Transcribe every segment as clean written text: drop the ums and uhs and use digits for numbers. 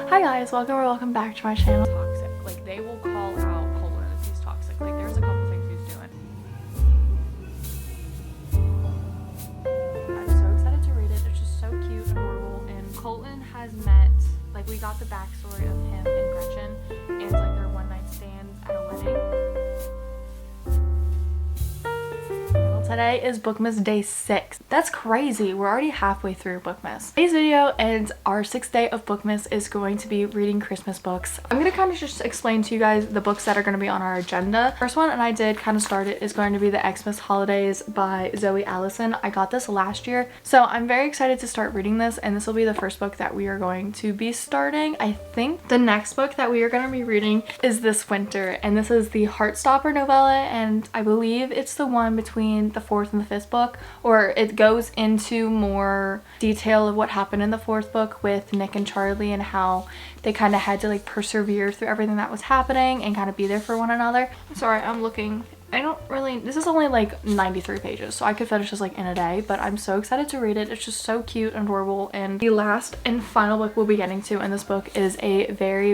Hi guys, welcome back to my channel. Toxic. Like, they will call out Colton if he's toxic. Like, there's a couple things he's doing. I'm so excited to read it. It's just so cute and adorable. And Colton has met, like, we got the backstory of him and Gretchen and like their one night stands at a wedding. Today is Bookmas day 6. That's crazy. We're already halfway through Bookmas. Today's video and our 6th day of Bookmas is going to be reading Christmas books. I'm going to kind of just explain to you guys the books that are going to be on our agenda. First one, and I did kind of start it, is going to be the Xmas Holidays by Zoe Allison. I got this last year, so I'm very excited to start reading this, and this will be the first book that we are going to be starting. I think the next book that we are going to be reading is this winter, and this is the Heartstopper novella, and I believe it's the one between the 4th and the 5th book, or it goes into more detail of what happened in the 4th book with Nick and Charlie and how they kind of had to like persevere through everything that was happening and kind of be there for one another. Sorry, I'm looking. I don't really, this is only like 93 pages, so I could finish this like in a day, but I'm so excited to read it. It's just so cute and adorable. And the last and final book we'll be getting to in this book is a very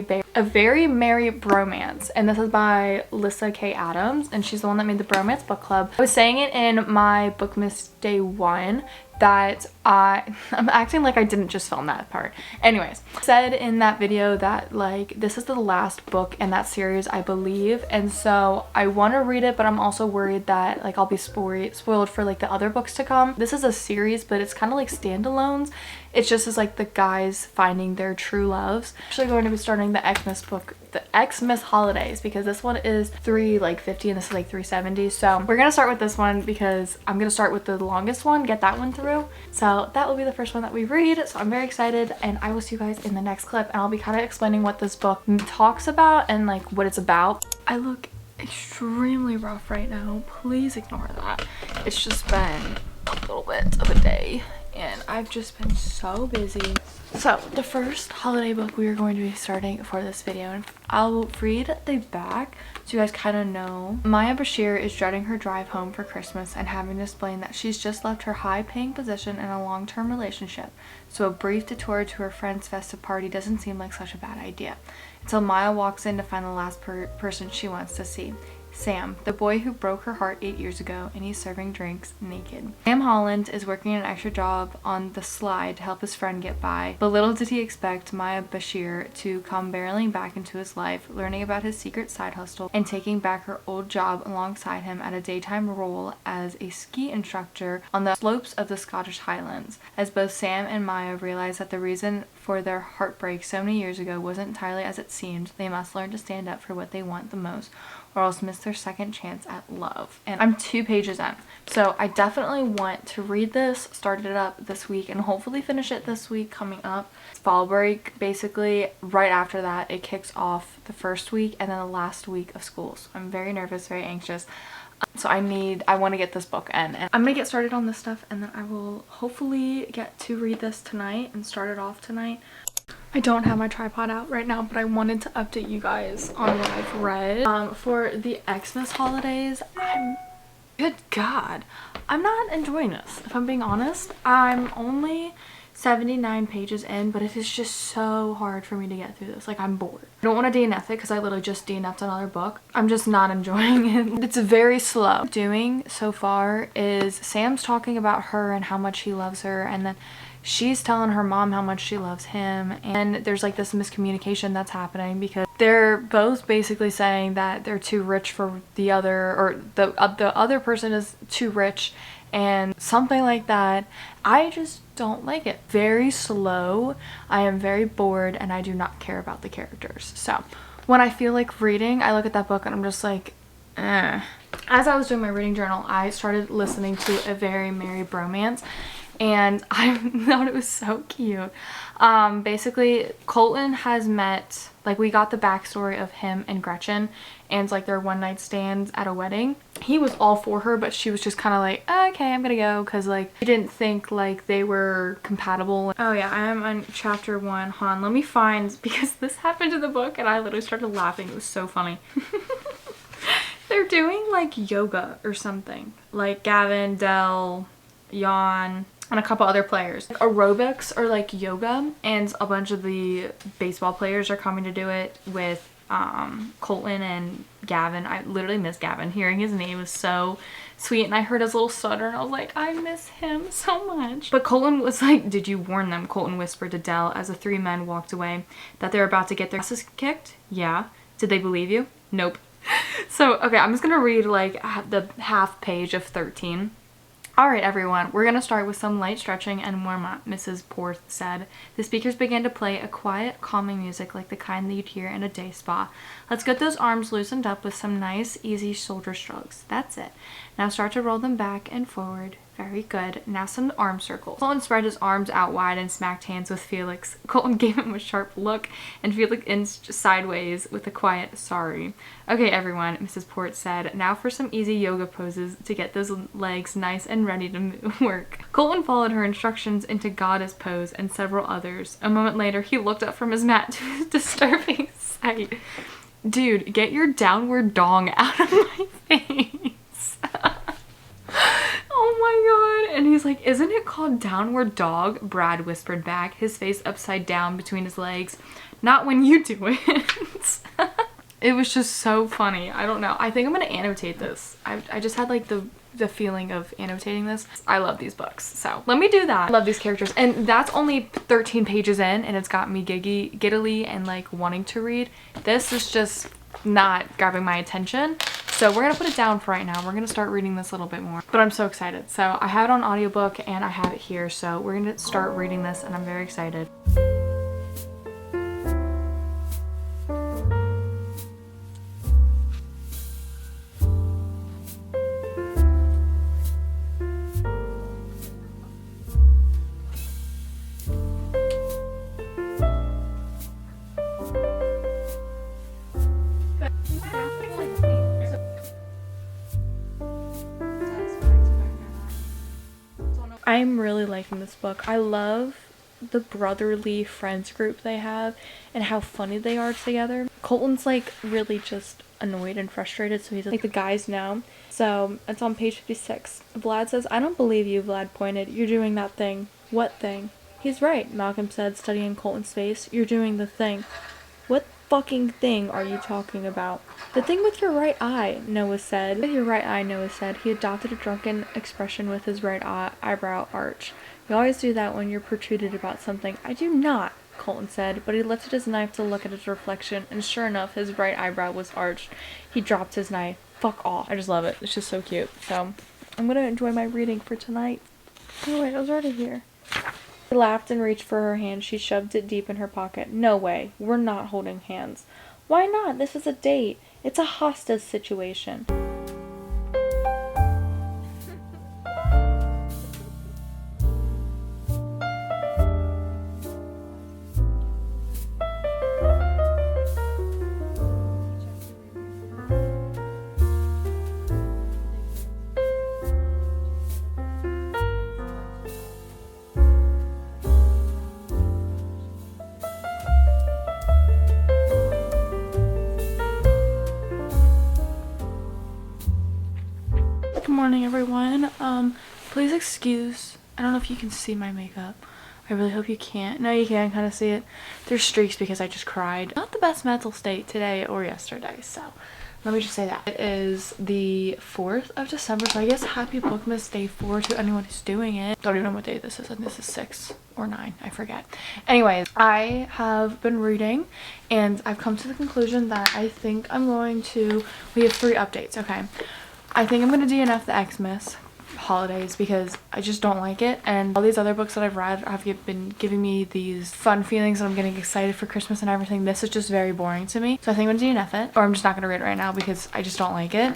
merry bromance, and this is by Lissa K. Adams, and she's the one that made the Bromance Book Club. I was saying it in my Bookmas day 1 that I'm acting like I didn't just film that part. Anyways, I said in that video that like this is the last book in that series, I believe, and so I want to read it, but I'm also worried that like I'll be spoiled for like the other books to come. This is a series, but it's kind of like standalones. It's just as like the guys finding their true loves. I'm actually going to be starting the Xmas book, the Xmas Holidays, because this one is 350 and this is like 370. So we're gonna start with this one because I'm gonna start with the longest one, get that one through. So that will be the first one that we read. So I'm very excited, and I will see you guys in the next clip, and I'll be kind of explaining what this book talks about and like what it's about. I look extremely rough right now. Please ignore that. It's just been a little bit of a day, and I've just been so busy. So the first holiday book we are going to be starting for this video, and I'll read the back so you guys kind of know. Maya Bashir is dreading her drive home for Christmas and having to explain that she's just left her high-paying position in a long-term relationship, so a brief detour to her friend's festive party doesn't seem like such a bad idea, until Maya walks in to find the last person she wants to see. Sam, the boy who broke her heart 8 years ago, and he's serving drinks naked. Sam Holland is working an extra job on the slide to help his friend get by, but little did he expect Maya Bashir to come barreling back into his life, learning about his secret side hustle and taking back her old job alongside him at a daytime role as a ski instructor on the slopes of the Scottish Highlands. As both Sam and Maya realize that the reason for their heartbreak so many years ago wasn't entirely as it seemed, they must learn to stand up for what they want the most, or else miss their second chance at love. And I'm 2 pages in, so I definitely want to read this, start it up this week, and hopefully finish it this week coming up. It's fall break, basically. Right after that, it kicks off the first week and then the last week of school. So I'm very nervous, very anxious. So I want to get this book in, and I'm gonna get started on this stuff, and then I will hopefully get to read this tonight and start it off tonight. I don't have my tripod out right now, but I wanted to update you guys on what I've read. For the Xmas Holidays, good God, I'm not enjoying this, if I'm being honest. I'm only 79 pages in, but it is just so hard for me to get through this. Like, I'm bored. I don't want to DNF it because I literally just DNF'd another book. I'm just not enjoying it. It's very slow. What I'm doing so far is Sam's talking about her and how much he loves her, and then she's telling her mom how much she loves him, and there's like this miscommunication that's happening because they're both basically saying that they're too rich for the other, or the other person is too rich and something like that. I just don't like it. Very slow. I am very bored, and I do not care about the characters. So when I feel like reading, I look at that book and I'm just like, eh. As I was doing my reading journal, I started listening to A Very Merry Bromance, and I thought it was so cute. Basically, Colton has met, like, we got the backstory of him and Gretchen and like their one night stands at a wedding. He was all for her, but she was just kind of like, okay, I'm gonna go, because like he didn't think like they were compatible. Oh yeah, I am on chapter 1. Han, let me find, because this happened in the book and I literally started laughing. It was so funny. They're doing like yoga or something, like Gavin, Dell, Jan, and a couple other players. Aerobics or like yoga, and a bunch of the baseball players are coming to do it with Colton and Gavin. I literally miss Gavin. Hearing his name is so sweet, and I heard his little stutter and I was like, I miss him so much. But Colton was like, did you warn them? Colton whispered to Dell as the three men walked away, that they're about to get their asses kicked. Yeah. Did they believe you? Nope. So okay, I'm just gonna read like the half page of 13. Alright everyone, we're gonna start with some light stretching and warm up, Mrs. Porth said. The speakers began to play a quiet, calming music like the kind that you'd hear in a day spa. Let's get those arms loosened up with some nice, easy shoulder shrugs. That's it. Now start to roll them back and forward. Very good. Now some arm circles. Colton spread his arms out wide and smacked hands with Felix. Colton gave him a sharp look, and Felix inched sideways with a quiet sorry. Okay everyone, Mrs. Port said. Now for some easy yoga poses to get those legs nice and ready to work. Colton followed her instructions into goddess pose and several others. A moment later, he looked up from his mat to a disturbing sight. Dude, get your downward dong out of my face. Oh my god. And he's like, isn't it called downward dog? Brad whispered back, his face upside down between his legs. Not when you do it. It was just so funny. I don't know. I think I'm gonna annotate this. I just had like the feeling of annotating this. I love these books, so let me do that. I love these characters, and that's only 13 pages in, and it's got me giddily and like wanting to read. This is just not grabbing my attention, so we're gonna put it down for right now. We're gonna start reading this a little bit more, but I'm so excited. So I have it on audiobook and I have it here, so we're gonna start reading this and I'm very excited. I'm really liking this book. I love the brotherly friends group they have and how funny they are together. Colton's like really just annoyed and frustrated, so he's like, the guys know. So it's on page 56. Vlad says, I don't believe you, Vlad pointed. You're doing that thing. What thing? He's right, Malcolm said, studying Colton's face. You're doing the thing. What fucking thing are you talking about? The thing with your right eye, Noah said. With your right eye, Noah said. He adopted a drunken expression with his right eyebrow arch. You always do that when you're protruded about something. I do not, Colton said, but he lifted his knife to look at his reflection, and sure enough, his right eyebrow was arched. He dropped his knife. Fuck off. I just love it. It's just so cute. So, I'm gonna enjoy my reading for tonight. Oh wait, I was already here. He laughed and reached for her hand. She shoved it deep in her pocket. No way. We're not holding hands. Why not? This is a date. It's a hostage situation. Good morning everyone. Please excuse, I don't know if you can see my makeup. I really hope you can't. No, you can kind of see it. There's streaks because I just cried. Not the best mental state today or yesterday, so let me just say that. It is the 4th of December, so I guess happy Bookmas Day 4 to anyone who's doing it. Don't even know what day this is. I think this is 6 or 9, I forget. Anyways, I have been reading and I've come to the conclusion that I think I'm going to, we have 3 updates, okay? I think I'm going to DNF the Xmas holidays because I just don't like it, and all these other books that I've read have been giving me these fun feelings and I'm getting excited for Christmas and everything. This is just very boring to me, so I think I'm going to DNF it, or I'm just not going to read it right now because I just don't like it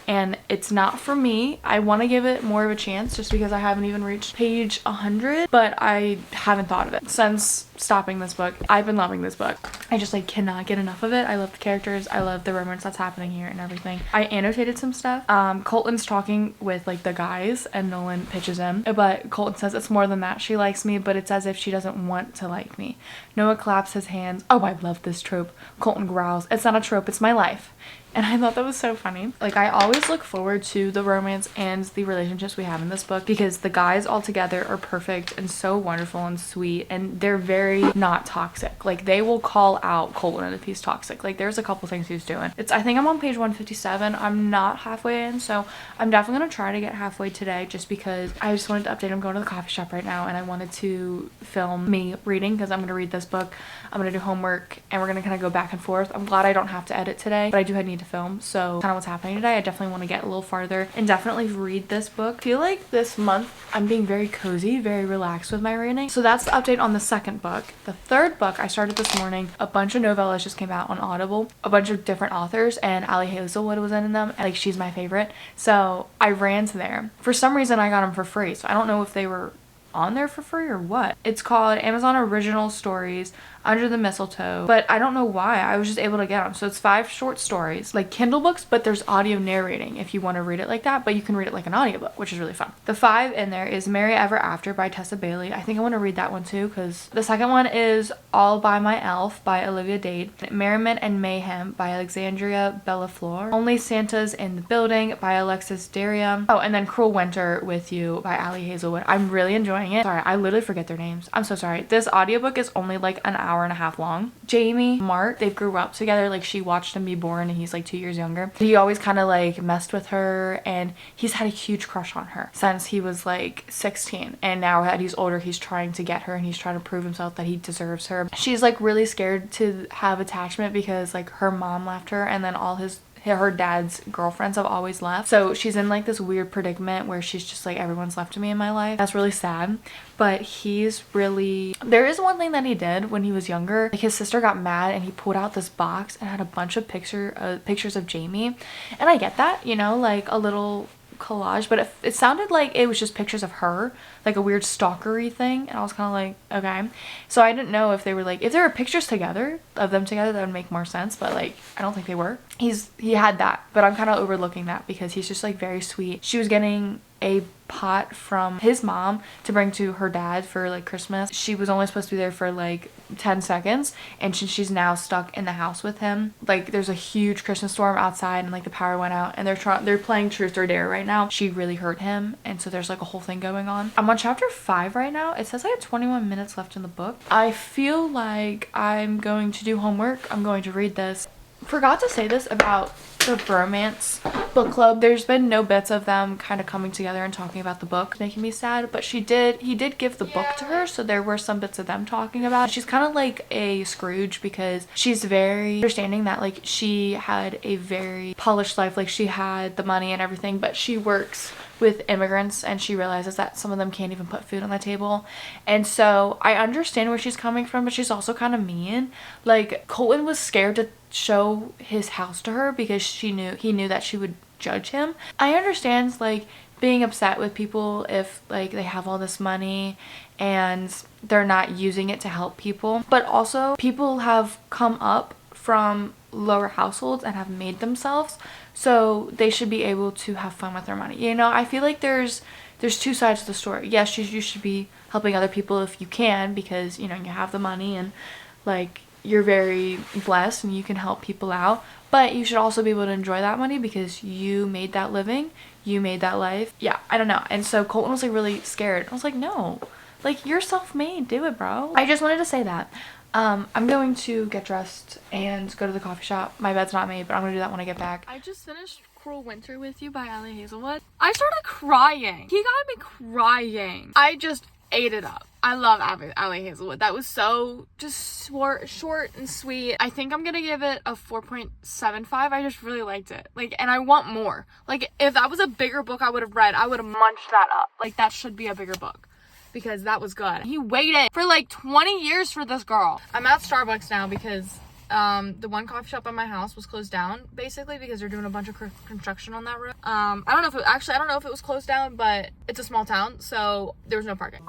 and it's not for me. I want to give it more of a chance just because I haven't even reached page 100, but I haven't thought of it since stopping this book. I've been loving this book. I just like cannot get enough of it. I love the characters. I love the romance that's happening here and everything. I annotated some stuff. Colton's talking with like the guys and Nolan pitches him, but Colton says it's more than that. She likes me, but it's as if she doesn't want to like me. Noah claps his hands. Oh, I love this trope. Colton growls, it's not a trope, it's my life. And I thought that was so funny. Like, I always look forward to the romance and the relationships we have in this book because the guys all together are perfect and so wonderful and sweet, and they're very not toxic. Like, they will call out Colton if he's toxic. Like, there's a couple things he's doing. I think I'm on page 157. I'm not halfway in, so I'm definitely gonna try to get halfway today just because I just wanted to update. I'm going to the coffee shop right now and I wanted to film me reading because I'm gonna read this book. I'm gonna do homework and we're gonna kind of go back and forth. I'm glad I don't have to edit today, but I do need to film, so kind of what's happening today. I definitely want to get a little farther and definitely read this book. I feel like this month I'm being very cozy, very relaxed with my reading. So that's the update on the second book. The third book I started this morning. A bunch of novellas just came out on Audible, a bunch of different authors, and Ali Hazelwood was in them, and like she's my favorite, so I ran to there. For some reason I got them for free, so I don't know if they were on there for free or what. It's called Amazon Original Stories Under the Mistletoe, but I don't know why. I was just able to get them. So it's 5 short stories, like Kindle books, but there's audio narrating if you want to read it like that, but you can read it like an audiobook, which is really fun. The 5 in there is Merry Ever After by Tessa Bailey. I think I want to read that one too, because the second one is All by My Elf by Olivia Dade, Merriment and Mayhem by Alexandria Bellafleur, Only Santa's in the Building by Alexis Daria. Oh, and then Cruel Winter with You by Ali Hazelwood. I'm really enjoying it. Sorry, I literally forget their names. I'm so sorry. This audiobook is only like an hour and a half long. Jamie, Mark, they grew up together. Like, she watched him be born and he's like 2 years younger. He always kind of like messed with her, and he's had a huge crush on her since he was like 16, and now that he's older he's trying to get her and he's trying to prove himself that he deserves her. She's like really scared to have attachment because like her mom left her, and then all her dad's girlfriends have always left, so she's in like this weird predicament where she's just like, everyone's left to me in my life. That's really sad. But he's really, there is one thing that he did when he was younger. Like, his sister got mad and he pulled out this box and had a bunch of pictures of Jamie, and I get that, you know, like a little collage, but it sounded like it was just pictures of her, like a weird stalkery thing, and I was kind of like, okay. So I didn't know if they were like, if there were pictures together of them together, that would make more sense, but like I don't think they were. He had that, but I'm kind of overlooking that because he's just like very sweet. She was getting a pot from his mom to bring to her dad for like Christmas. She was only supposed to be there for like 10 seconds, and she's now stuck in the house with him. Like, there's a huge Christmas storm outside and like the power went out, and they're playing Truth or Dare right now. She really hurt him, and so there's like a whole thing going on. I'm on chapter 5 right now. It says I have 21 minutes left in the book. I feel like I'm going to do homework. I'm going to read this. Forgot to say this about the bromance book club. There's been no bits of them kind of coming together and talking about the book, making me sad, but he did give the book to her, so there were some bits of them talking about it. She's kind of like a Scrooge because she's very understanding that like she had a very polished life, like she had the money and everything, but she works with immigrants and she realizes that some of them can't even put food on the table. And so I understand where she's coming from, but she's also kind of mean. Like, Colton was scared to show his house to her because he knew that she would judge him. I understand like being upset with people if like they have all this money and they're not using it to help people, but also people have come up from lower households and have made themselves, so they should be able to have fun with their money. You know, I feel like there's two sides to the story. Yes, you should be helping other people if you can, because you know you have the money and like you're very blessed and you can help people out, but you should also be able to enjoy that money because you made that living, you made that life. Yeah, I don't know. And so Colton was like really scared. I was like, no, like, you're self-made, do it, bro. I just wanted to say that. I'm going to get dressed and go to the coffee shop. My bed's not made, but I'm gonna do that when I get back. I just finished Cruel Winter with You by Ali Hazelwood. I started crying. He got me crying. I just ate it up. I love Ali Hazelwood. That was so just short and sweet. I think I'm gonna give it a 4.75. I just really liked it. Like, and I want more. Like, if that was a bigger book I would have read, I would have munched that up. Like, that should be a bigger book because that was good. He waited for like 20 years for this girl. I'm at Starbucks now because the one coffee shop by my house was closed down basically because they're doing a bunch of construction on that road. I don't know if it was closed down, but it's a small town, so there was no parking.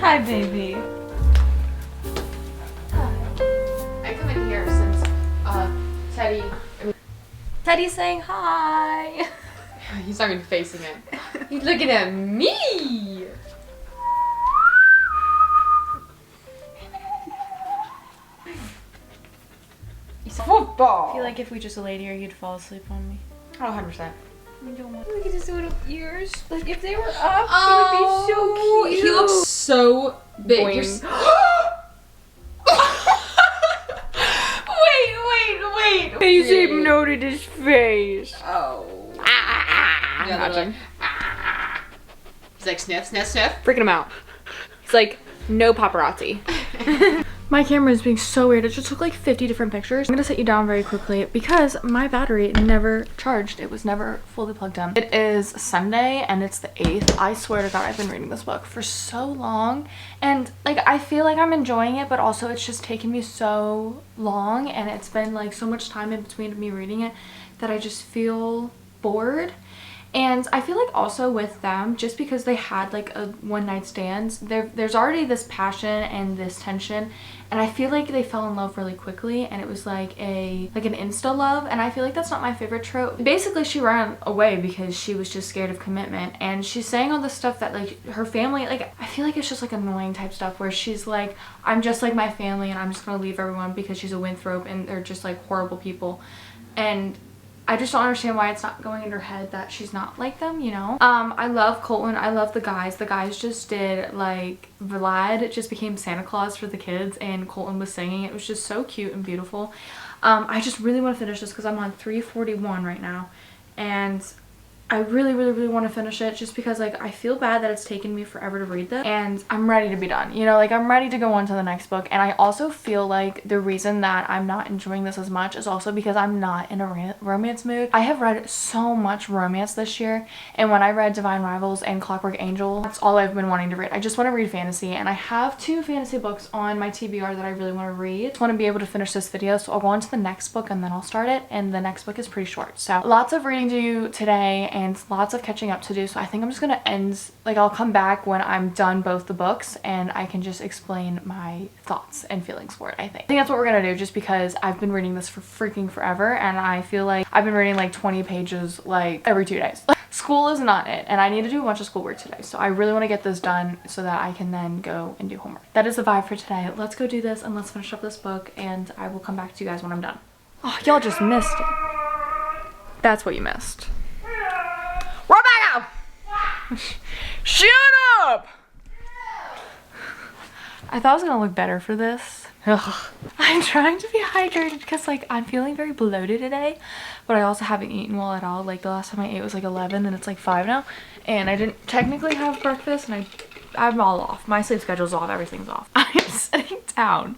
Hi, baby. Hi. I come in here since Teddy's saying hi. He's not even facing it. He's looking at me. Football. I feel like if we just laid here, you'd fall asleep on me. Oh, 100%. Look at his little ears. Like if they were up, Oh, he would be so cute. He looks so big. You're wait. He's hypnoted his face. Oh. Imagine. He's like sniff, sniff, sniff. Freaking him out. It's like no paparazzi. My camera is being so weird. It just took like 50 different pictures. I'm gonna set you down very quickly because my battery never charged. It was never fully plugged in. It is Sunday and it's the 8th. I swear to God, I've been reading this book for so long. And like, I feel like I'm enjoying it, but also it's just taken me so long and it's been like so much time in between me reading it that I just feel bored. And I feel like also with them, just because they had like a one-night stand, there's already this passion and this tension, and I feel like they fell in love really quickly, and it was like an insta love, and I feel like that's not my favorite trope. Basically, she ran away because she was just scared of commitment, and she's saying all this stuff that like her family, like I feel like it's just like annoying type stuff where she's like, I'm just like my family and I'm just gonna leave everyone because she's a Winthrop and they're just like horrible people. And I just don't understand why it's not going in her head that she's not like them, you know? I love Colton. I love the guys. The guys just did, like, Vlad just became Santa Claus for the kids and Colton was singing. It was just so cute and beautiful. I just really want to finish this because I'm on 341 right now. And I really want to finish it just because like I feel bad that it's taken me forever to read this and I'm ready to be done, you know, like I'm ready to go on to the next book. And I also feel like the reason that I'm not enjoying this as much is also because I'm not in a romance mood. I have read so much romance this year, and when I read Divine Rivals and Clockwork Angel, that's all I've been wanting to read. I just want to read fantasy, and I have 2 fantasy books on my TBR that I really want to read. I just want to be able to finish this video, so I'll go on to the next book and then I'll start it, and the next book is pretty short. So lots of reading to do today and lots of catching up to do, so I think I'm just gonna end, like I'll come back when I'm done both the books and I can just explain my thoughts and feelings for it. I think that's what we're gonna do, just because I've been reading this for freaking forever and I feel like I've been reading like 20 pages like every 2 days. School is not it, and I need to do a bunch of schoolwork today, so I really want to get this done so that I can then go and do homework. That is the vibe for today. Let's go do this and let's finish up this book, and I will come back to you guys when I'm done. Oh, y'all just missed it. That's what you missed. Rebecca! Shut up! I thought I was gonna look better for this. Ugh. I'm trying to be hydrated because like I'm feeling very bloated today, but I also haven't eaten well at all. Like the last time I ate was like 11 and it's like 5 now, and I didn't technically have breakfast, and I'm all off. My sleep schedule's off, everything's off. I'm sitting down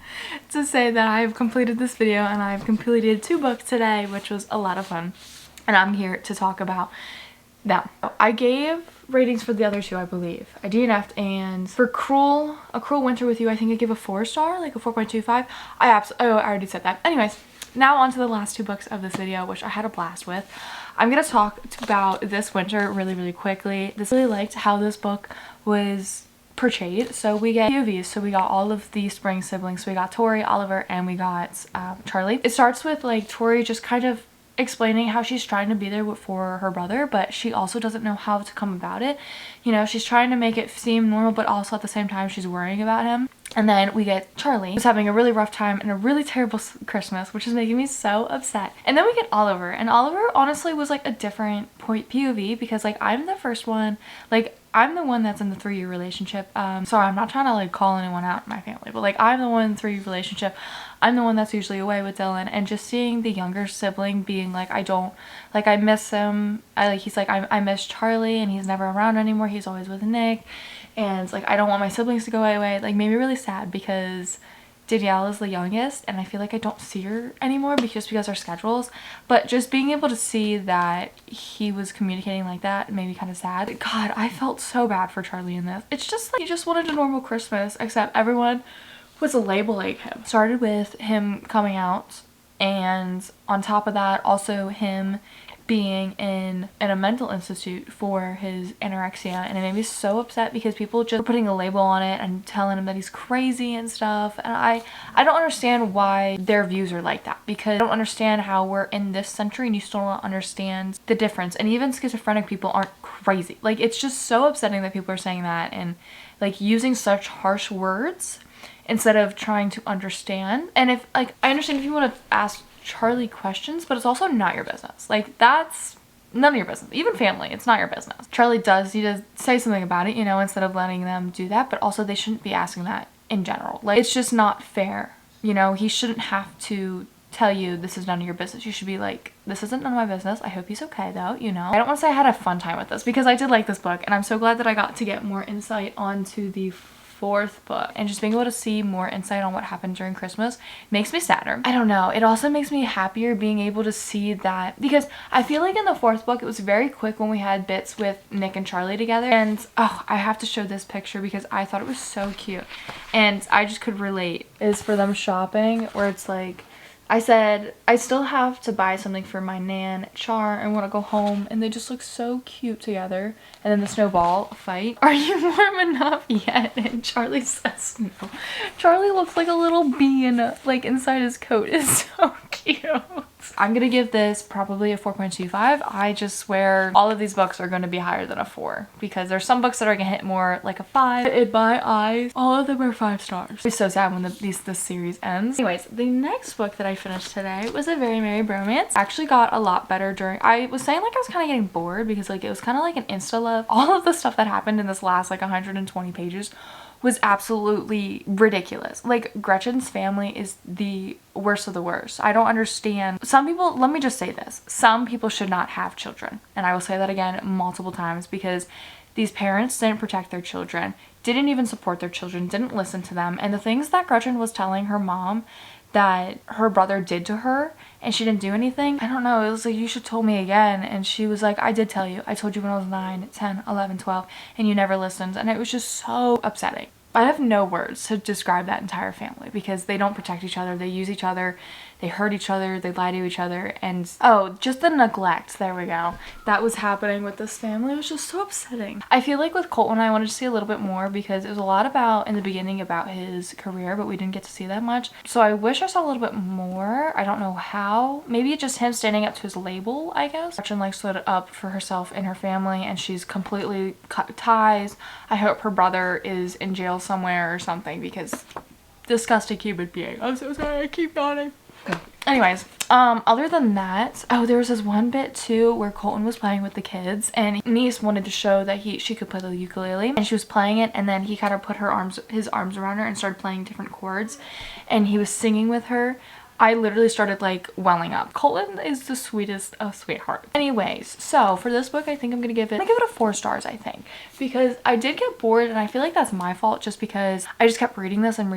to say that I have completed this video and I've completed 2 books today, which was a lot of fun, and I'm here to talk about them. I gave ratings for the other 2, I believe. I DNF'd, and for A Cruel Winter with You, I think I gave a 4-star, like a 4.25. I already said that. Anyways, now on to the last 2 books of this video, which I had a blast with. I'm gonna talk about this winter really quickly. I really liked how this book was portrayed. So we get POVs, so we got all of the spring siblings. So we got Tori, Oliver, and we got Charlie. It starts with like Tori just kind of explaining how she's trying to be there for her brother, but she also doesn't know how to come about it. You know, she's trying to make it seem normal, but also at the same time she's worrying about him. And then we get Charlie, who's having a really rough time and a really terrible Christmas, which is making me so upset. And then we get Oliver, and Oliver honestly was like a different POV because like I'm the first one, like I'm the one that's in the 3-year relationship. Sorry, I'm not trying to like call anyone out in my family, but like I'm the one in the 3-year relationship. I'm the one that's usually away with Dylan, and just seeing the younger sibling being like, I miss him. He's like, I miss Charlie and he's never around anymore. He's always with Nick. And like, I don't want my siblings to go away. Like, made me really sad because Danielle is the youngest and I feel like I don't see her anymore just because our schedules. But just being able to see that he was communicating like that made me kind of sad. God, I felt so bad for Charlie in this. It's just like he just wanted a normal Christmas, except everyone was labeling him. Started with him coming out, and on top of that also him being in a mental institute for his anorexia, and it made me so upset because people just were putting a label on it and telling him that he's crazy and stuff, and I don't understand why their views are like that, because I don't understand how we're in this century and you still don't understand the difference. And even schizophrenic people aren't crazy. Like, it's just so upsetting that people are saying that and like using such harsh words instead of trying to understand. And if, like, I understand if you want to ask Charlie questions, but it's also not your business. Like, that's none of your business. Even family, it's not your business. Charlie does need to say something about it, you know, instead of letting them do that, but also they shouldn't be asking that in general. Like, it's just not fair, you know. He shouldn't have to tell you this is none of your business. You should be like, this isn't none of my business. I hope he's okay though, you know. I don't want to say I had a fun time with this because I did like this book, and I'm so glad that I got to get more insight onto the fourth book, and just being able to see more insight on what happened during Christmas makes me sadder. I don't know, it also makes me happier being able to see that, because I feel like in the fourth book it was very quick when we had bits with Nick and Charlie together. And oh, I have to show this picture because I thought it was so cute and I just could relate. Is for them shopping, where it's like, I said, I still have to buy something for my Nan, Char, and want to go home, and they just look so cute together. And then the snowball fight. Are you warm enough yet? And Charlie says no. Charlie looks like a little bee like inside his coat. It's so cute. I'm gonna give this probably a 4.25. I just swear all of these books are gonna be higher than a 4, because there's some books that are gonna hit more like a 5. In my eyes, all of them are 5 stars. It's so sad when this series ends. Anyways, the next book that I finished today was A Very Merry Bromance. Actually got a lot better during, I was saying like I was kind of getting bored because like it was kind of like an insta love. All of the stuff that happened in this last like 120 pages was absolutely ridiculous. Like, Gretchen's family is the worst of the worst. I don't understand. Some people, let me just say this, some people should not have children, and I will say that again multiple times, because these parents didn't protect their children, didn't even support their children, didn't listen to them. And the things that Gretchen was telling her mom that her brother did to her and she didn't do anything, I don't know, it was like, you should told me again. And she was like, I did tell you. I told you when I was 9, 10, 11, 12, and you never listened. And it was just so upsetting. I have no words to describe that entire family, because they don't protect each other, they use each other, they hurt each other, they lie to each other, and oh, just the neglect, there we go, that was happening with this family. It was just so upsetting. I feel like with Colton I wanted to see a little bit more, because it was a lot about, in the beginning, about his career, but we didn't get to see that much. So I wish I saw a little bit more. I don't know how. Maybe just him standing up to his label, I guess. Gretchen like stood up for herself and her family, and she's completely cut ties. I hope her brother is in jail somewhere or something, because disgusting human being. I'm so sorry, I keep yawning. Okay. Anyways, other than that, oh, there was this one bit too where Colton was playing with the kids, and Niece wanted to show that she could play the ukulele, and she was playing it, and then he kind of put his arms around her and started playing different chords, and he was singing with her. I literally started like welling up. Colton is the sweetest of sweetheart. Anyways, so for this book, I think I'm gonna give it a 4 stars, I think, because I did get bored, and I feel like that's my fault, just because I just kept reading this and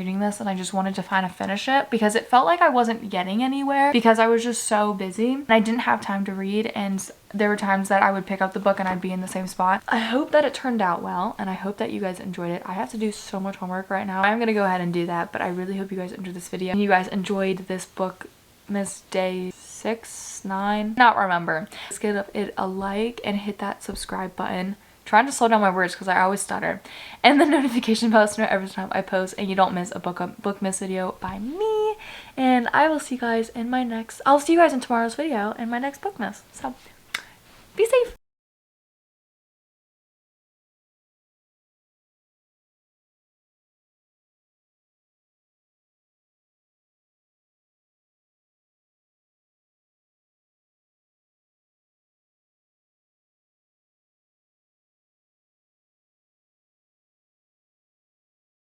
I just wanted to kind of finish it, because it felt like I wasn't getting anywhere because I was just so busy and I didn't have time to read. And there were times that I would pick up the book and I'd be in the same spot. I hope that it turned out well, and I hope that you guys enjoyed it. I have to do so much homework right now. I'm gonna go ahead and do that, but I really hope you guys enjoyed this video and you guys enjoyed this book, Miss Day 6, 9, not remember. Let's give it a like and hit that subscribe button. Trying to slow down my words because I always stutter, and the notification bell to know every time I post, and you don't miss a bookmas video by me. And I will see you guys in my next, I'll see you guys in tomorrow's video in my next bookmas. So be safe.